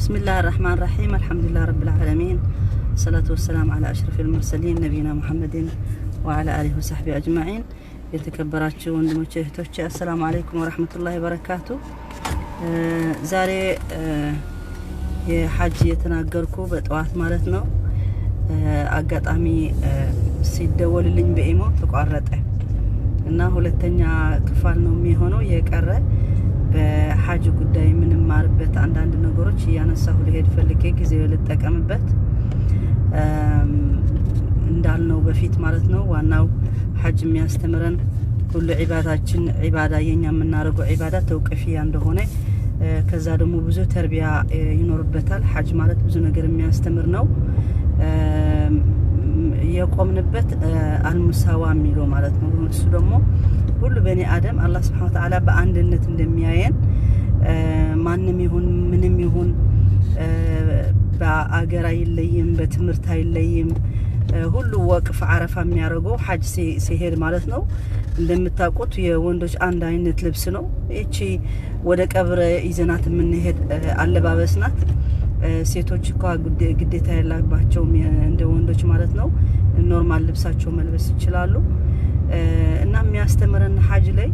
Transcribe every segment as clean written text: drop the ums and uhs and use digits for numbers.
بسم الله الرحمن الرحيم الحمد لله رب العالمين الصلاة والسلام على أشرف المرسلين نبينا محمد وعلى آله وصحبه أجمعين يتكبراتشو وندموچه እህቶቼ السلام عليكم ورحمة الله وبركاته ዛሬ የሐጅ የተናገርኩ በጠዋት ማለት ነው አጋጣሚ ሲደወልልኝ በኢሞ ተቋረጠ እና ሁለተኛ ክፍል ነው የሚሆነው የቀረ በሐጅ ጉዳይ ምንም ማርበት አንዳንድ ነገሮች ያነሳሁ ለሄድ ፈልጌ ጊዜው ልጠቀምበት እንዳልነው በፊት ማለት ነው ዋናው ሐጅ የሚያስተምረን ሁሉ ዒባዳችን ዒባዳ የኛ የምናረገው ዒባዳ ተውቂፊያ እንደሆነ ከዛ ደግሞ ብዙ ተርቢያ ይኖርበታል ሐጅ ማለት ብዙ ነገር የሚያስተምር ነው የቆምንበት አልሙሳዋ የሚለው ማለት ነው እሱ ደግሞ ሁሉ በኔ አደም አላህ Subhanahu Wa Ta'ala በአንድነት እንደሚያየን ማንንም ይሁን ምንም ይሁን በአገር አይለይም በትምርት አይለይም ሁሉ ወቅፍ አረፋ የሚያረገው ሐጅ ሲሄድ ማለት ነው እንደምታውቁት የወንዶች አንድ አይነት ልብስ ነው እቺ ወደ ቀብር ይዘናት የምንሄድ አለባበስናት ሴቶች ግዴታ ያላባቸው እንደ ወንዶች ማለት ነው ኖርማል ልብሳቸው መልበስ ይችላሉ እና የሚያስተምረን ሐጅ ላይ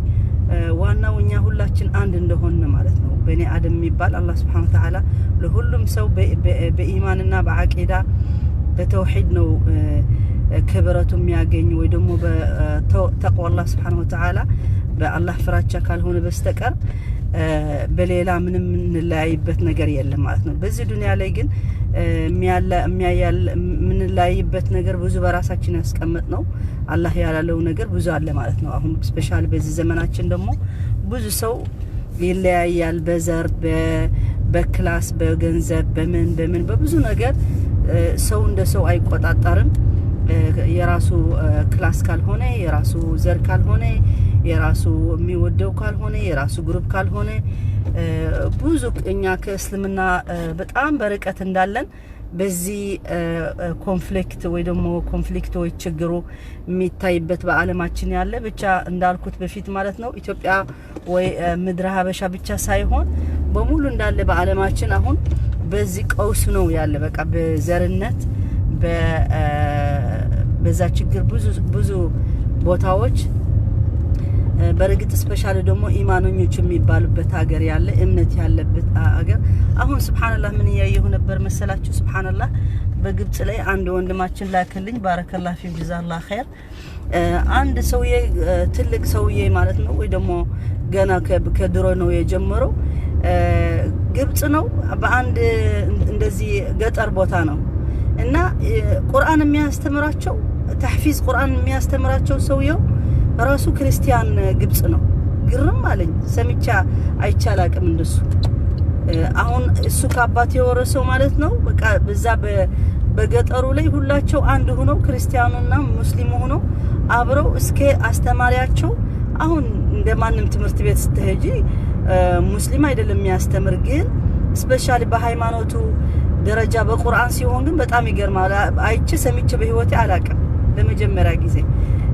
ዋናው እኛ ሁላችን አንድ እንደሆነ ማለት ነው በኔ አደም የሚባል አላህ Subhanahu Wa Ta'ala ለሁሉም ሰው በኢማንና በአቂዳ በተውሂድ ነው ክብረቱ የሚያገኝ ወይ ደግሞ በተቅዋ አላህ Subhanahu Wa Ta'ala በአላህ ፍራቻ ካልሆነ በስተቀር በሌላ ምንም እንላይበት ነገር የለም ማለት ነው በዚህ ዱንያ ላይ ግን ምንላይበት ነገር ብዙ በራሳችን ያስቀመጥ ነው አላህ ያላለው ነገር ብዙ አለ ማለት ነው አሁን ስፔሻሊ በዚህ ዘመናችን ደግሞ ብዙ ሰው ይለያያል በዘር በክላስ በገንዘብ በምን በብዙ ነገር ሰው እንደ ሰው አይቆጣጣርም የራሱ ክላስ ካልሆነ የራሱ ዘር ካልሆነ የራሱ የሚወደው ካልሆነ የራሱ ግሩፕ ካልሆነ ብዙ እኛ ከእስልምና በጣም በርቀት እንዳለን በዚህ ኮንፍሊክት ወይ ደግሞ ኮንፍሊክቶች ችግሩ የሚታይበት በአለማችን ያለ ብቻ እንዳልኩት በፊት ማለት ነው ኢትዮጵያ ወይ ምድረ ሀበሻ ብቻ ሳይሆን በሙሉ እንዳለ በአለማችን አሁን በዚህ ቀውስ ነው ያለ በቃ በዘርነት በዛ ችግር ብዙ ቦታዎች በርግጥ ስፔሻሊ ደግሞ ኢማኖኞች የሚባሉበት ሀገር ያለ እምነት ያለበት ሀገር አሁን ሱብሃንአላህ ምን ያየሁ ነበር መሰላችሁ ሱብሃንአላህ በግብጽ ላይ አንድ ወንድማችን ላከልኝ ባረከላሁ ፊ ጀዛላህ ኸይር አንድ ሰውዬ ትልቅ ሰውዬ ማለት ነው ወይ ደግሞ ገና ከድሮ ነው የጀመረው ግብጽ ነው በአንድ እንደዚህ ገጠር ቦታ ነው እና ቁርአን የሚያስተምራቸው ተህፊዝ ቁርአን የሚያስተምራቸው ሰውየው ራሱ ክርስቲያን ግብጽ ነው ግርም አለኝ ሰምቻ አይቻላቅም እንደሱ አሁን እሱ ከአባቴ የወረሰው ማለት ነው በቃ በዛ በገጠሩ ላይ ሁላቸው አንድ ሆነው ክርስቲያኑና ሙስሊሙ ሆነው አብረው እስከ አስተማሪያቸው አሁን እንደማንም ትምህርት ቤት ስትሄጂ ሙስሊም አይደለም የሚያስተምር ግን ስፔሻሊ በሃይማኖቱ ደረጃ በቁርአን ሲሆን ግን በጣም ይገርማል አይቼ ሰምቼ በህይወቴ አላቀም ለመጀመሪያ ጊዜ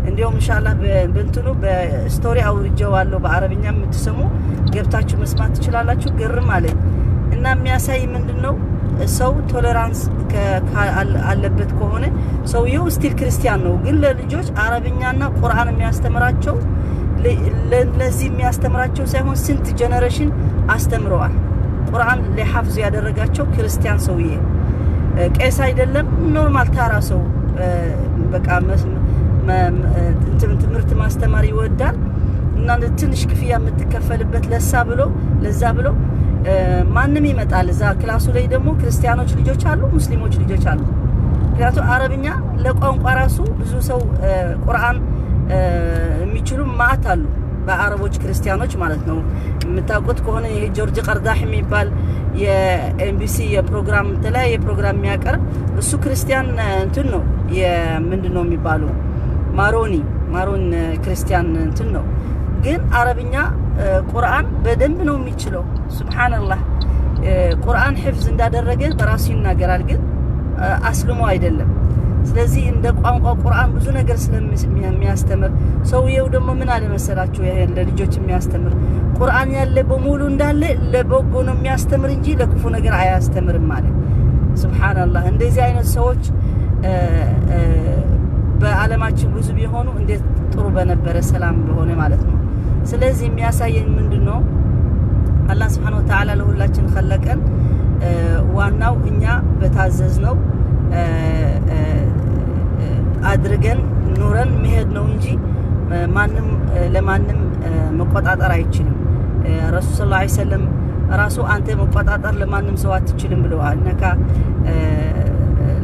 እንዲያውም ኢንሻአላህ በእንትኑ በስቶሪ አውርጄዋለሁ በአረብኛ የምትሰሙ ገብታችሁ መስማት ትችላላችሁ ግርም አለኝ እና የሚያሳይ ምንድነው ሰው ቶለራንስ አለበት ከሆነ ሰውየው ስቲል ክርስቲያን ነው ግን ለልጆች አረብኛና ቁርአን የሚያስተምራቸው ለዚህ የሚያስተምራቸው ሳይሆን ስንት ጀነሬሽን አስተምረዋል ቁርአን ለሐፍዝ ያደረጋቸው ክርስቲያን ሰውዬ ቄስ አይደለም ኖርማል ታራ ሰው በቃ ትምህርት ማስተማር ይወዳል እና ትንሽ ክፍያ የምትከፈልበት ለዛ ብሎ ማንንም ይመጣል እዛ ክላሱ ላይ ደግሞ ክርስቲያኖች ልጆች አሉ ሙስሊሞች ልጆች አሉ ምክንያቱም አረብኛ ለቋንቋ ራሱ ብዙ ሰው ቁርአን የሚችሉ ማአት አሉ በአረቦች ክርስቲያኖች ማለት ነው የምታውቁት ከሆነ ጆርጅ ቀርዳህ የሚባል የኤምቢሲ የፕሮግራም ተለያየ ፕሮግራም የሚያቀርብ እሱ ክርስቲያን እንትን ነው ምንድነው የሚባለው ማሮን ክርስቲያን እንትን ነው ግን አረብኛ ቁርአን በደንብ ነው የሚችለው ሱብሃንአላህ ቁርአን ህፍዝ እንዳደረገ በራሱ ይናገራል ግን አስልሞ አይደለም ስለዚህ እንደ ቋንቋ ቁርአን ብዙ ነገር ስለሚያስተምር ሰውየው ደግሞ ምን አለ መሰላችሁ ይሄ ለልጆች የሚያስተምር ቁርአን ያለ በሙሉ እንዳለ ለበጎ ነው የሚያስተምር እንጂ ለክፉ ነገር አያስተምርም ማለት ሱብሃንአላህ እንደዚህ አይነት ሰዎች በአለማችን ብዙ ቢሆኑ እንዴት ጥሩ በነበረ ሰላም በሆነ ማለት ነው ስለዚህ የሚያሳየን ምንድነው አላህ Subhanahu Wa Ta'ala ለሁላችን خلቀን ዋናው እኛ በታዘዝነው አድርገን ኑረን መሄድ ነው እንጂ ማንም ለማንም መቆጣጠር አይችልም ረሱል ሰለላሁ ዐለይሂ ወሰለም ራሱ አንተ መቆጣጠር ለማንም ሰው አትችልም ብለዋል ነካ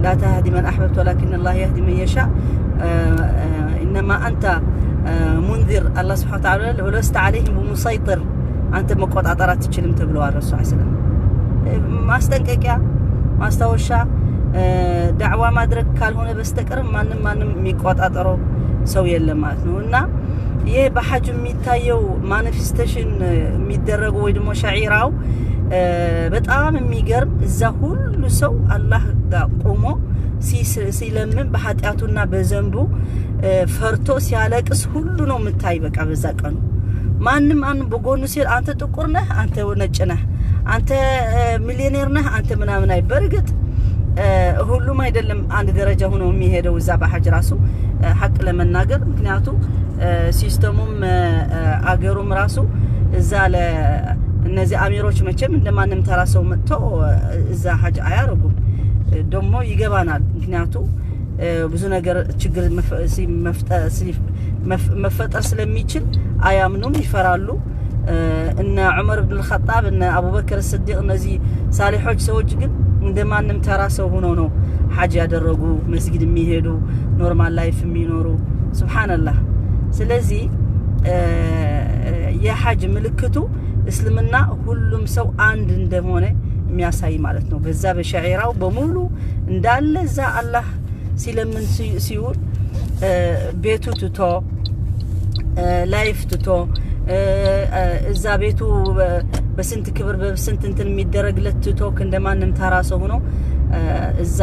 لا تهدي من أحببت ولكن الله يهدي من يشاء إنما أنت منذر الله سبحانه وتعالى ولست عليهم بمسيطر أنت مقاطعات تشلم تبلوا الرسول صلى الله عليه وسلم ما استنكك ما استوشى دعوة ما أدرك قال هنا بستكر ما مقاطعوا سويا لما نقولنا يه بحجم ميتايو مانيفستيشن ميدرجوا ويدمو شعيراو በጣም የሚገርም እዛ ሁሉ ሰው አላህ ጋር ቆሞ ሲለምን በኃጢያቱና በዘንቡ ፈርቶ ሲያለቅስ ሁሉ ነው የምታይ በቃ በዛ ቀኑ ማንም በጎኑ ሲል አንተ ጥቁር ነህ አንተ ነጭ ነህ አንተ ሚሊዮኔር ነህ አንተ ምናምን አይበርግጥ ሁሉም አይደለም አንድ ደረጃ ሆኖ የሚሄደው እዛ በሐጅ ራሱ ሐቅ ለመናገር ምክንያቱ ሲስተሙም አገሩም ራሱ እዛ እነዚህ አሚሮች መቼም እንደማንም ተራሰው መጥቶ እዛ ሐጅ አያረጉም ደሞ ይገባናል ምክንያቱ ብዙ ነገር ችግር መፈጠር ስለሚችል አያምኑም ይፈራሉ እና ዑመር ኢብኑ الخطاب እና አቡበከር الصديق እነዚህ ሳሊሖች ሰዎች ግን እንደማንም ተራሰው ሆኖ ነው ሐጅ ያደረጉ መስጊድ የሚሄዱ ኖርማል ላይፍ የሚኖሩ ሱብሃንአላህ ስለዚህ የሐጅ ምልክቱ እስልምና ሁሉም ሰው አንድ እንደሆነ የሚያሳይ ማለት ነው በዛ በሸዒራው በሙሉ እንዳለ ዛ አላህ ሲለምን ሲውል ቤቱ ትቶ ላይፍ ትቶ እዛ ቤቱ በስንት ክብር በስንት እንትን የሚደረግለት ትቶ እንደማንም ተራሰው ሆኖ እዛ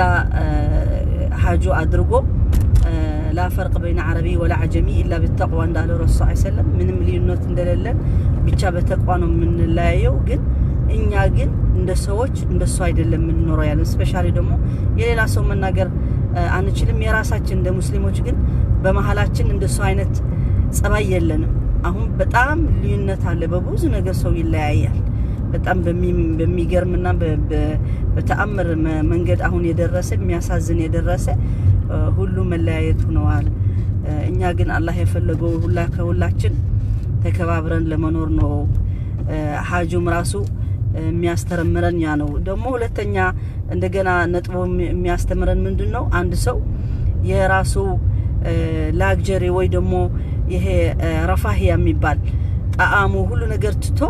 ሐጁ አድርጎ لا فرق بين عربي ولا عجمي إلا بالتقوى عند رسول الله صلى الله عليه وسلم من مليونات እንደሌለን ብቻ በተቋው ነው የምንላየው ግን እኛ ግን እንደሰዎች እንደሱ አይደለም የምንኖረው ያለው ስፔሻሊ ደግሞ የሌላ ሰው መናገር አንችልም የራሳችን እንደ ሙስሊሞች ግን በመሐላችን እንደሱ አይነት ጸባይ የለንም አሁን በጣም ልዩነት አለ በብዙ ነገር ሰው ይለያያል በጣም በሚገርምና በተአምር መንገድ አሁን የደረሰ የሚያሳዝን የደረሰ ሁሉ መለያየት ሆነዋል እኛ ግን አላህ የፈለገው ሁላችን ተከባብረን ለመኖር ነው ሐጁም ራሱ የሚያስተምረን ያ ነው ደግሞ ሁለተኛ እንደገና ነጥቦ የሚያስተምረን ምንድነው አንድ ሰው የራሱ ላግጀሪ ወይ ደግሞ ይሄ ረፋሂያ የሚባል ጣዓሙ ሁሉ ነገር ትቶ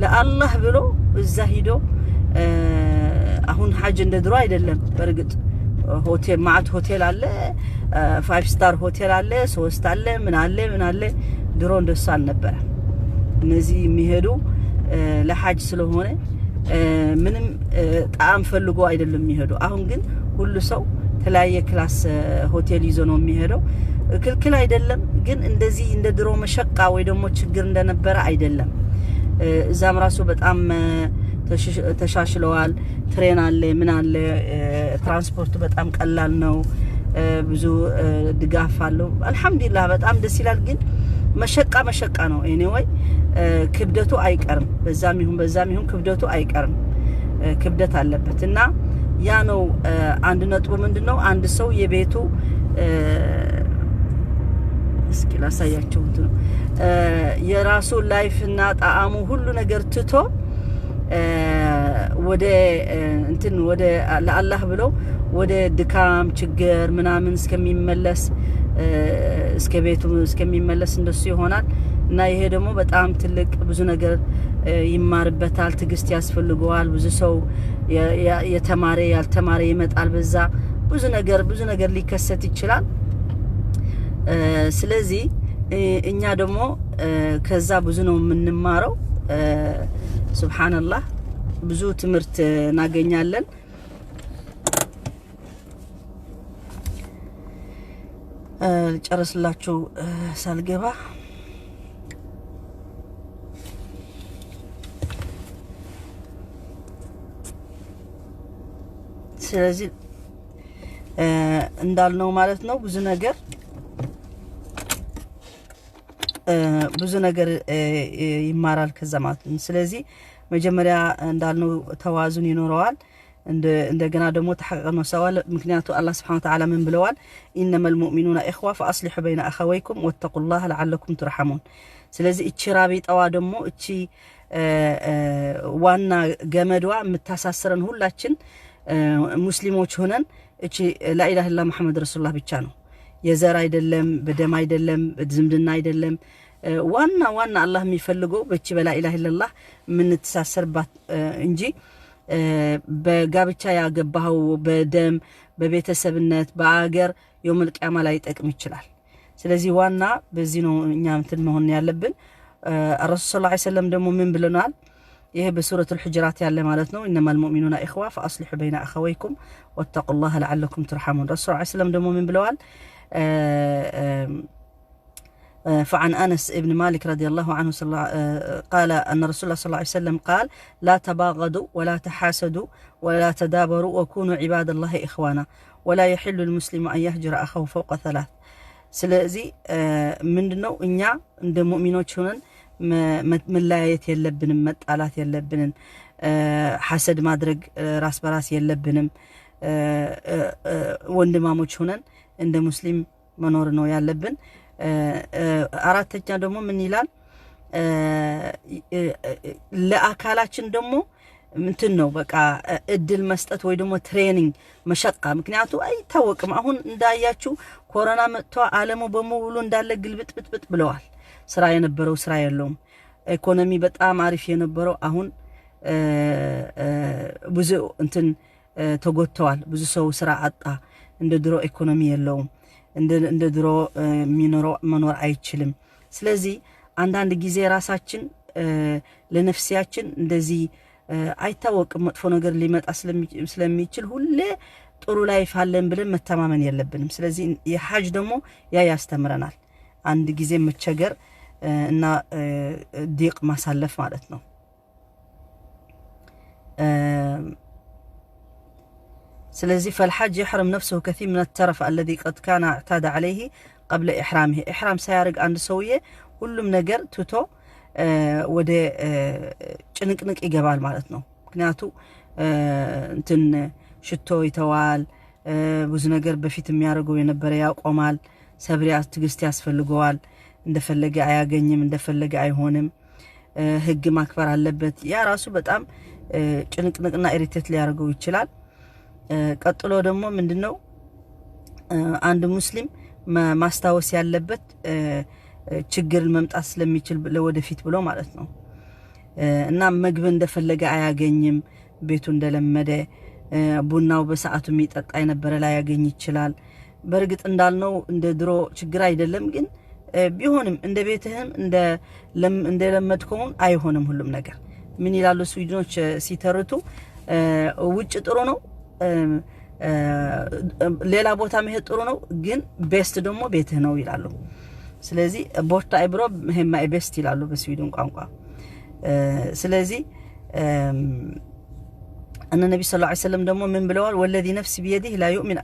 ለአላህ ብሎ እዛ ሄዶ አሁን ሐጅ እንደድሮ አይደለም በርግጥ ሆቴል ማዕት ሆቴል አለ 5 ስታር ሆቴል አለ 3 አለ ምን አለ ድሮ እንደሱ አልነበረ እነዚህ የሚሄዱ ለሐጅ ስለሆነ ምንም ጣም ፈልጎ አይደለም የሚሄዱ አሁን ግን ሁሉ ሰው ተለያየ ክላስ ሆቴል ይዞ ነው የሚሄደው ክልክል አይደለም ግን እንደዚህ እንደ ድሮ መሸቃ ወይ ደግሞ ችግር እንደነበረ አይደለም እዛም ራሱ በጣም ተሻሽለዋል ትሬን አለ ምን አለ ትራንስፖርት በጣም ቀላል ነው ብዙ ድጋፍ አለው አልহামዱሊላህ በጣም ደስ ይላል ግን መሸቃ ነው ኤኒዌይ ክብደቱ አይቀርም በዛም ይሁን ክብደቱ አይቀርም ክብደት አለበትና ያ ነው አንድ ነጥብ ምንድነው አንድ ሰው የቤቱ እስኪ ላሳያችሁ ነው የራሱ ላይፍ እና ጣዓሙ ሁሉ ነገር ትቶ ወደ እንትን ወደ ለአላህ ብሎ ወደ ድካም ችግር ምናምን እስከሚመለስ እስከ ቤቱ እስከሚመለስ እንደሱ ይሆናል እና ይሄ ደግሞ በጣም ትልቅ ብዙ ነገር ይማርበታል ትግስት ያስፈልገዋል ብዙ ሰው የተማረ ያልተማረ ይመጣል በዛ ብዙ ነገር ሊከሰት ይችላል ስለዚህ እኛ ደግሞ ከዛ ብዙ ነው የምንማረው ሱብሃንአላህ ብዙ ትምህርት እናገኛለን ልጨርስላችሁ ሳልገባ ስለዚህ እንዳልነው ማለት ነው ብዙ ነገር ይማራል ከዛ ማለት ነው። ስለዚህ መጀመሪያ እንዳልነው ተዋዙን ይኖረዋል እንደገና ደግሞ ተሐቀቀው ሰዋል ምክንያቱ አላህ Subhanahu Wa Ta'ala ምን ብለዋል ኢነመል ሙእሚኑና ኢኽዋ ፈአስሊሑ በይነ አኸወይኩም ወተቁላህ ለዓለኩም ትርሐሙን። ስለዚህ እቺ ራቢጣዋ ደግሞ እቺ ዋና ገመዷ የምታሳስረን ሁላችን ሙስሊሞች ሆነን እቺ ላኢላሃ ኢላ ሙሐመድ ረሱላህ ብቻ ነው። የዘር አይደለም በደም አይደለም ዝምድና አይደለም ዋና አላህ የሚፈልገው በእቺ በላኢላሃ ኢላላህ ምን ተሳሰርባት እንጂ በጋብቻ ያገባው በደም በቤተሰብነት በአገር የውመል ቂያማ ላይ ጠቅም ይችላል። ስለዚህ ዋና በዚህ ነው እኛ እንትን መሆን ያለብን። ረሱል ሰለላሁ ዐለይሂ ወሰለም ደግሞ ምን ብለናል? ይሄ በሱረቱል ሁጁራት ያለ ማለት ነው ኢነማል ሙእሚኑና ኢኽዋ ፈአስሊሑ በይነ አኸወይኩም ወተቁላህ ለዓለኩም ትርሐሙን። ረሱል ሰለላሁ ዐለይሂ ወሰለም ደግሞ ምን ብለዋል? فعن أنس ابن مالك رضي الله عنه قال أن رسول الله صلى الله عليه وسلم قال لا تباغضوا ولا تحاسدوا ولا تدابروا وكونوا عباد الله إخوانا ولا يحل المسلم أن يهجر أخوه فوق ثلاث. ስለዚህ ምንድነው እኛ እንደ ሙእሚኖች ሆነን መላየት የለብንም መጣላት የለብንም ሐሰድ ማድረግ ራስ በራስ የለብንም ወንድማሞች ሆነን እንደ ሙስሊም መኖር ነው ያለብን። አራተኛ ደግሞ ምን ይላል ለአካላችን ደግሞ እንትን ነው በቃ እድል መስጠት ወይ ደግሞ ትሬኒንግ መሸቃ ምክንያቱ አይታወቅም። አሁን እንዳያችሁ ኮሮና መጥቶ ዓለሙ በሙሉ እንዳለ ግልብጥብጥ ብለዋል። ስራ የነበረው ስራ የለውም። ኢኮኖሚ በጣም አሪፍ የነበረው አሁን ብዙ እንትን ተጎድተዋል። ብዙ ሰው ስራ አጣ። እንደ ድሮ ኢኮኖሚ የለውም። እንደ ድሮ መኖር አይችልም። ስለዚህ አንዳንድ ጊዜ ራሳችን ለነፍሲያችን እንደዚህ አይታወቅም መጥፎ ነገር ሊመጣ ስለሚችል ሁሌ ጥሩ ላይፍ አለን ብለን መተማመን የለብንም። ስለዚህ የሐጅ ደግሞ ያስተምረናል አንድ ጊዜ መቸገር እና ዲቅ ማሳለፍ ማለት ነው። ስለዚህ فالحج يحرم نفسه كثير من الترف الذي قد كان اعتاد عليه قبل إحرامه. إحرام سيارق عند سوية ሁሉም ነገር ትቶ ወደ ጭንቅንቅ ይገባል ማለት ነው። ምክንያቱ እንትን ሽቶ ይተዋል ብዙ ነገር በፊት የሚያደርገው የነበረ ያቆማል። ሰብሪያ ትግስት ያስፈልገዋል። እንደፈለገ አያገኝም እንደፈለገ አይሆንም። ህግ ማክበር አለበት። ያ ራሱ በጣም ጭንቅንቅና ኢሪቴት ሊያደርገው ይችላል። ቀጥሎ ደግሞ ምንድነው አንድ ሙስሊም ማስታወስ ያለበት ችግር መምጣት ስለሚችል ለወደፊት ብሎ ማለት ነው እና ምግብ እንደፈለገ አያገኝም። ቤቱ እንደለመደ ቡናው በሰዓቱ የሚጠጣ የነበረ ላይ ያገኝ ይችላል። በርግጥ እንዳልነው እንደ ድሮ ችግር አይደለም፣ ግን ቢሆንም እንደ ቤትህም እንደ ለመድከው አይሆንም ሁሉም ነገር። ምን ይላሉ ስዊድኖች ሲተርቱ ውጭ ጥሩ ነው ሌላ ቦታ መሄድ ጥሩ ነው፣ ግን ቤስት ደግሞ ቤትህ ነው ይላሉ። ስለዚህ ቦርታ አይብሮ መሄማ ቤስት ይላሉ በስዊድን ቋንቋ። ስለዚህ أن النبي صلى الله عليه وسلم دمو من بلوال والذي نفسي بيده لا يؤمن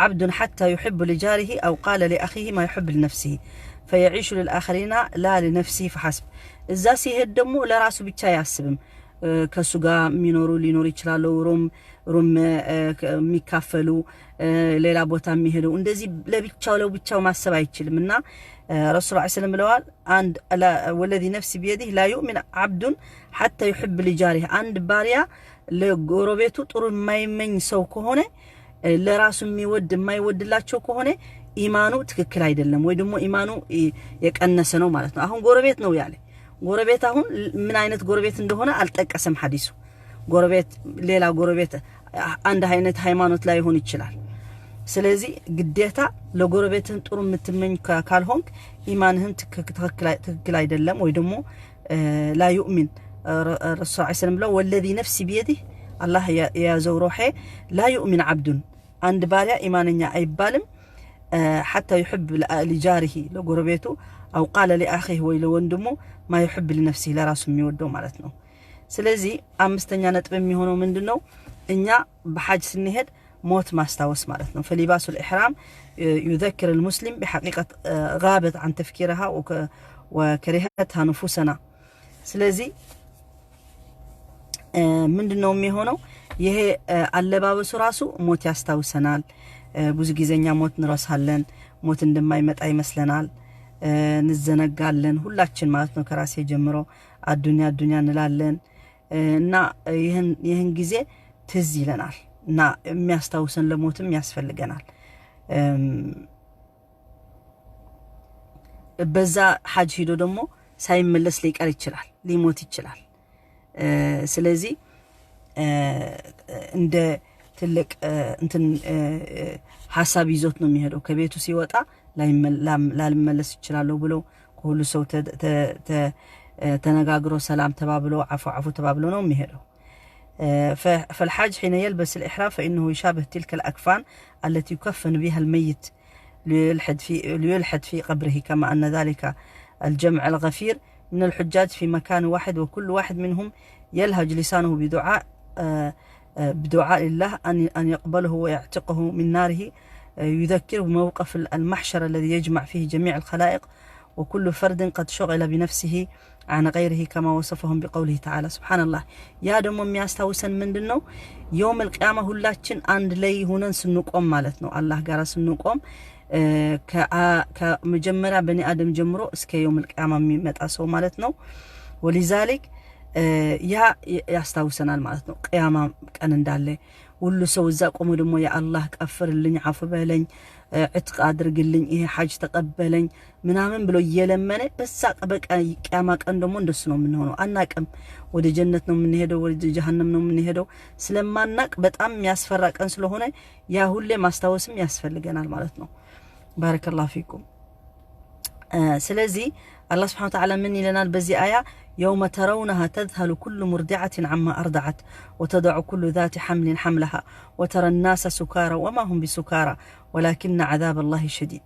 عبد حتى يحب لجاره أو قال لأخيه ما يحب لنفسه فيعيش للآخرين لا لنفسه فحسب. الزاسي هدمو لراسو بيتشا ياسبم كسوغا مينورو لينوري يچلالو روم ميكافلو ليلا بوتا ميهدو እንደዚህ ለብቻው ማሰብ አይችልምና رسول الله صلى الله عليه وسلم بلوال عند والذي نفسي بيده لا يؤمن عبد حتى يحب لجاره عند باريا ለጎረቤቱ ጥሩ የማይመኝ ሰው ከሆነ ለራሱ የሚወድ የማይወድላቸው ከሆነ ኢማኑ ትክክል አይደለም ወይ ደግሞ ኢማኑ የቀነሰ ነው ማለት ነው። አሁን ጎረቤት ነው ያለ ጎረቤት አሁን ምን አይነት ጎረቤት እንደሆነ አልጠቀሰም ሐዲሱ። ጎረቤት ሌላ ጎረቤት አንድ አይነት ሃይማኖት ላይ ሆን ይችላል። ስለዚህ ግዴታ ለጎረቤትን ጥሩ የምትመኝ ካልሆንክ ኢማንህን ትክክል አይደለም ወይ ደግሞ لا يؤمن الرسول صلى الله عليه وسلم والذي نفسي بيده الله يا زوروحي لا يؤمن عبد عند باريا إيماننا أيبالم حتى يحب لجاره لقربيته أو قال لأخيه ويلوندمو ما يحب لنفسه لراسه ميودو مالتنا سلازي أمستنيا نتبين ميهونو من دنو إنيا بحاج سنهد موت ما استوس مالتنا فلباس الإحرام يذكر المسلم بحقيقة غابت عن تفكيرها وكرهتها نفوسنا سلازي من دنو ميهونو ይሄ አለባበሱ ራሱ ሞት ያስታውሰናል ብዙ ጊዜኛ ሞት እንረሳለን ሞት እንደማይመጣ ይመስለናል እንዘነጋለን ሁላችን ማለት ነው ከራሴ ጀምሮ አዱንያ እንላለን እና ይሄን ጊዜ ትዝ ይለናል እና የሚያስታውሰን ለሞትም ያስፈልገናል በዛ ሐጅ ሄዶ ደግሞ ሳይመለስ ሊቀር ይችላል ሊሞት ይችላል ስለዚህ እንደ ትልቅ እንትን ሐሳብ ይዞት ነው የሚሄደው ከቤቱ ሲወጣ ላልመለስ ይችላል ብሎ ሁሉ ሰው ተነጋግሮ ሰላም ተባብሎ አፉ ተባብሎ ነው የሚሄደው فالحاج حين يلبس الإحرام فإنه يشابه تلك الأكفان التي يكفن بها الميت ليلحد في قبره كما أن ذلك الجمع الغفير من الحجاج في مكان واحد وكل واحد منهم يلهج لسانه بدعاء الله أن يقبله ويعتقه من ناره يذكره بموقف المحشر الذي يجمع فيه جميع الخلائق وكل فرد قد شغل بنفسه عن غيره كما وصفهم بقوله تعالى سبحان الله يا دم የሚያስታውሰን ምንድነው يوم القيامه ሁላችን አንድ ላይ ሆነን ስንቆም ማለት ነው አላህ ጋር ስንቆም ከመጀመሪያ በኒ አደም ጀምሮ እስከ يوم القيامه የሚመጣ ሰው ማለት ነው ولذلك ያ ያስታውሰናል ማለት ነው ቂያማ ቀን እንዳለ ሁሉ ሰው እዛ ቆሞ ደግሞ ያ አላህ ቀፍርልኝ አፍ በለኝ ዕትቅ አድርግልኝ ይሄ ሐጅ ተቀበለኝ ምናምን ብሎ እየለመነ በዛ በቃ ቂያማ ቀን ደግሞ እንደሱ ነው የምንሆነው አናቀም ወደ ጀነት ነው የምንሄደው ወደ ጀሃነም ነው የምንሄደው ስለማናቅ በጣም ያስፈራ ቀን ስለሆነ ያ ሁሌ ማስታወስም ያስፈልገናል ማለት ነው ባረከላሁ ፊኩም ስለዚህ الله سبحانه وتعالى من لنا بزي آية يوم ترونها تذهل كل مرضعة عما أرضعت وتضع كل ذات حمل حملها وترى الناس سكارى وما هم بسكارى ولكن عذاب الله شديد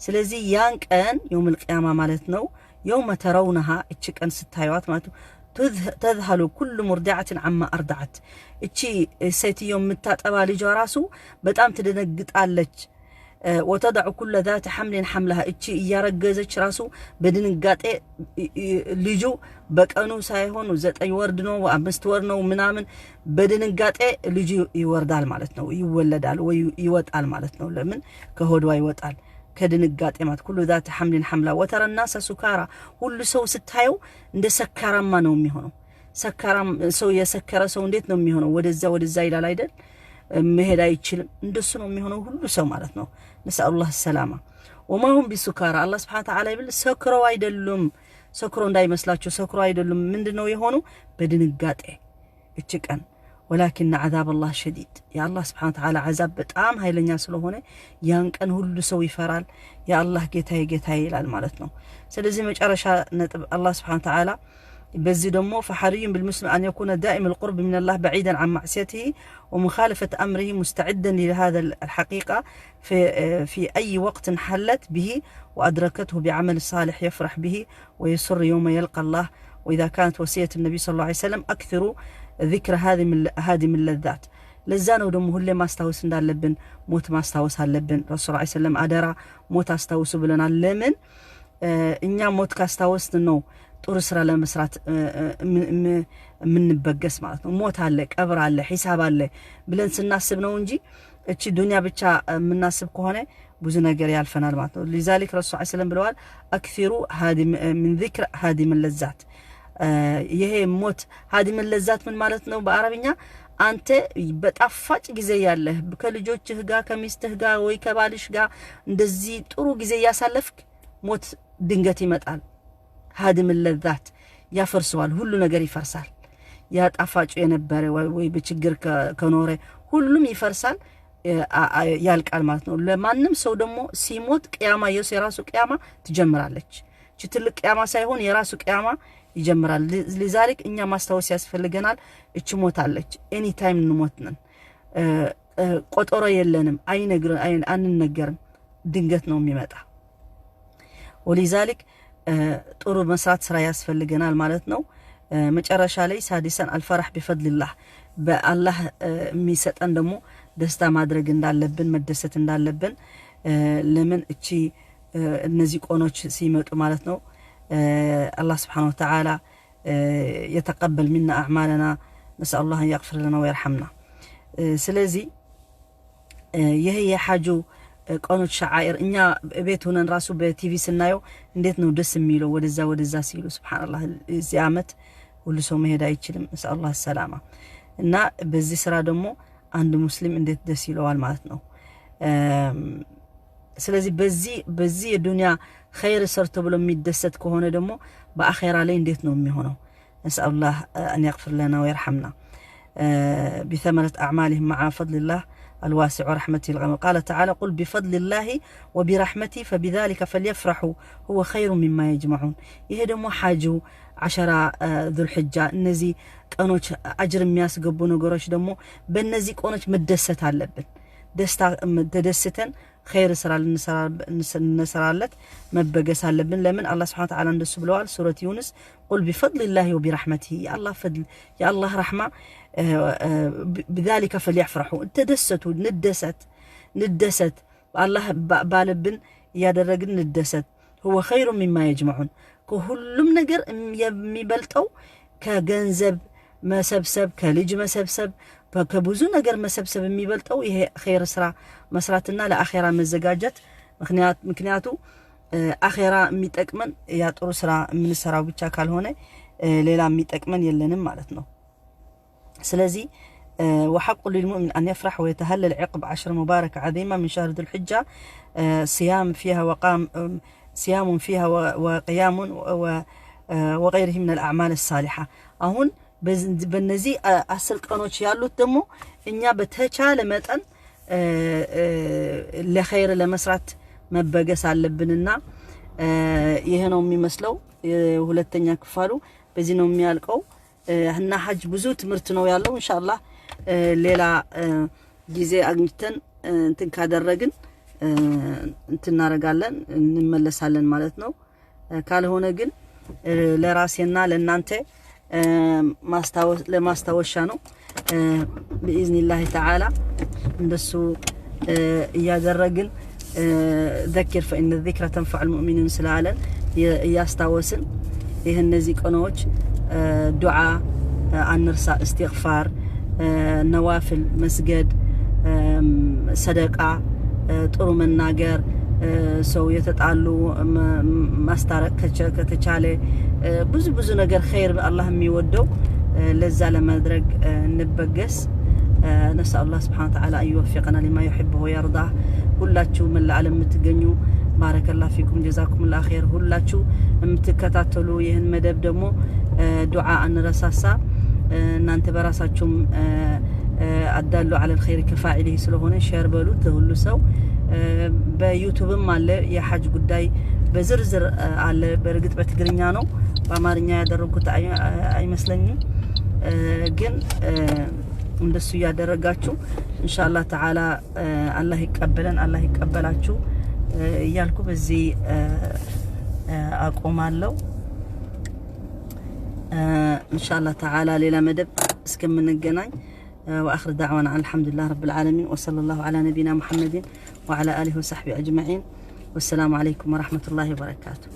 سلزي يانك أن يوم القيامة مالتنا يوم ترونها اتشك أن ستايوات مالتو تذهل كل مرضعة عما أرضعت اتشي سيتي يوم متات أبالي جاراسو بتقام تدنقت عليك وتضع كل ذات حمل حملها اتشي يارجزش راسو بدنقاطه ልጁ በቀኑ ሳይሆን 9 ወር ነው 5 ወር ነው ምናምን በድንጋጤ ልጁ ይወርዳል ማለት ነው ይወለዳል ወይ ይወጣል ማለት ነው ለምን ከሆዷ ይወጣል ከድንጋጤ ማለት كل ذات حمل حملها وترى الناس سكارى ሁሉ ሰው ስታዩ እንደ ሰካራማ ነው የሚሆነው ሰካራም ሰው የሰከረ ሰው እንዴት ነው የሚሆነው ወደዛ ይላል አይደል መሄድ አይችልም እንደሱ ነው የሚሆነው ሁሉ ሰው ማለት ነው ነስአላህ ሰላማ وما هم بسكارى الله سبحانه وتعالى يقول سكروا አይደሉም سكروا እንዳይመስላችሁ سكروا አይደሉም ምንድነው የሆነው በድንጋጤ እጭቀን ولكن عذاب الله شديد يا الله سبحانه وتعالى عذاب በጣም ኃይለኛ ስለሆነ ያን ቀን ሁሉ ሰው ይፈራል ያ አላህ ጌታዬ ይላል ማለት ነው ስለዚህ መጨረሻ ነጥብ الله سبحانه وتعالى بزي دمو فحري بالمسلم أن يكون دائم القرب من الله بعيدا عن معصيته ومخالفة أمره مستعدا لهذا الحقيقة في أي وقت حلت به وأدركته بعمل صالح يفرح به ويسر يوم يلقى الله وإذا كانت وصية النبي صلى الله عليه وسلم أكثر ذكر هذه من اللذات لزانو دمو اللي ما استوس ندار لبن موت ما استوس هاللبن رسول الله صلى الله عليه وسلم أدرى موت استوس بلنا اللمن إنيا موت كاستوس نو ጥሩ ስራ ለመስራት ምን በገስ ማለት ነው ሞት አለ ቀብር አለ ሒሳብ አለ ብለን ስናስብ ነው እንጂ እቺ ዱንያ ብቻ ምናስብ ከሆነ ብዙ ነገር ያልፈናል ማለት ነው لذلك رسول الله صلى الله عليه وسلم ብለዋል اكثروا هذه من ذكر هذه من اللذات ይሄ ሞት هذه من اللذات ምን ማለት ነው በአረብኛ አንተ በጣፋጭ ጊዜ ያለህ ከልጆችህ ጋር ከሚስትህ ጋር ወይ ከባልሽ ጋር እንደዚህ ጥሩ ጊዜ ያሳለፍክ ሞት ድንገት ይመጣል هادم اللذات يفرسوال ሁሉ ነገር ይፈርሳል ያ ጣፋጭ የነበረ ወይ በችግር ከኖረ ሁሉም ይፈርሳል ያልቃል ማለት ነው ለማንም ሰው ደግሞ ሲሞት ቂያማ የራሱ ቂያማ ትጀምራለች እቺ ትልቅ ቂያማ ሳይሆን የራሱ ቂያማ ይጀምራል ለዛልክ እኛ ማስተዋወስ ያስፈልገናል እቺ ሞታለች ኤኒ ታይም እንሞትነን ቆጠሮ የለንም አንነገርም ድንገት ነው የሚመጣ ولذلك ጥሩ መስራት ስራ ያስፈልገናል ማለት ነው መጨረሻ ላይ ሳዲሰን አልፈራህ بفضل በአላህ የሚሰጠን ደግሞ ደስታ ማድረግ እንዳለብን መደሰት እንዳለብን ለምን እቺ እነዚህ ቆኖች ሲመጡ ማለት ነው الله سبحانه وتعالى يتقبل منا أعمالنا نسأل الله أن يغفر لنا ويرحمنا سلازي يهي حاجو قانوت شعائر إنيا بيتونا نراسو بتيفي سنايو نديت نو دس ميلو ودزا سيلو سبحان الله زيامت ولو سو مهدا يتشلم نسأل الله السلامة إن بزي سرا دمو عند مسلم نديت دس يلوال مالتنا سلازي بزي الدنيا خير صرت بلو ميدست كهونه دمو بآخرة لين نديت نو ميهونو نسأل الله أن يغفر لنا ويرحمنا بثمرة أعمالهم مع فضل الله الواسع ورحمته الغمر قال تعالى قل بفضل الله وبرحمته فبذلك فليفرحوا هو خير مما يجمعون يهدموا حاجو 10 ذو الحجة النزي كانوش أجر مياس قبونو قروش دمو بالنزي كانوش مدست علبن تدستن خير سرال نسرالت مبقس علبن لمن الله سبحانه وتعالى ندس بلوال سورة يونس قل بفضل الله وبرحمته يا الله فضل يا الله رحمة بذلك فليفرحوا تدستوا ندست الله بالبن يا درجن ندست هو خير مما يجمعون كلهم نجر يميبلتو كجنزب مسبسب كلج مسبسب كبوزو نجر مسبسب يميبلتو يه خير سرا مسراتنا لآخرة مزجاجت مكنياتو آخرة ميتأكمن يا طرو سرا من السرا وبتشاكل هنا ليلا ميتأكمن يلنم مالتنا سلازي وحق للمؤمن أن يفرح ويتهلل عقب 10 مباركة عظيمة من شهر ذو الحجة صيام فيها وقيام وغيره من الأعمال الصالحة أهون بالنزي أصل قانوش يالو تمو إنيا بتهجال متن لخير لمسرات مبقس على لبننا يهنو ميمسلو وهلتنيا كفارو بزينو ميالقو هنا حج بزو تمرتنو يالو إن شاء الله ليلة جيزي أغنجتن انتن كادرقن انتن نارقالن نملسالن مالتنو كالهونا قن لراسينا لنانتي لما استوشانو بإذن الله تعالى ندسو يادرقن ذكر فإن الذكرى تنفع المؤمنين سلالا ياستوسن يهنزي قنوش دعاء عن نرسى استغفار نوافل مسجد صدقة طرو مناجر سو يتطالو ماستارك كتشالي بزو نجر خير الله ميودو لزا لمدرج نبقس نسأل الله سبحانه وتعالى أن يوفقنا لما يحبه ويرضاه كلاتشو من العالم متجنيو بارك الله فيكم جزاكم الله خير كلاتشو متكتاتلو يهن مدب دمو دعاء نرساسا نانت براساتشم أدلوا على الخير كفاعله سلوهنا شير بلو تهلو سو بيوتيوب مال يا حاج قداي بزرزر على برقت بتقرينيانو بامارنيا يدربكت أي مسلني جن እንደሱ ያደረጋችሁ ኢንሻአላህ ተዓላ አላህ ይቀበላችሁ እያልኩ በዚህ አቆማለሁ ኢንሻአላህ ተዓላ ሌላ መደብ እስከምንገናኝ واخر دعوانا الحمد لله رب العالمين وصلى الله على نبينا محمد وعلى اله وصحبه اجمعين والسلام عليكم ورحمه الله وبركاته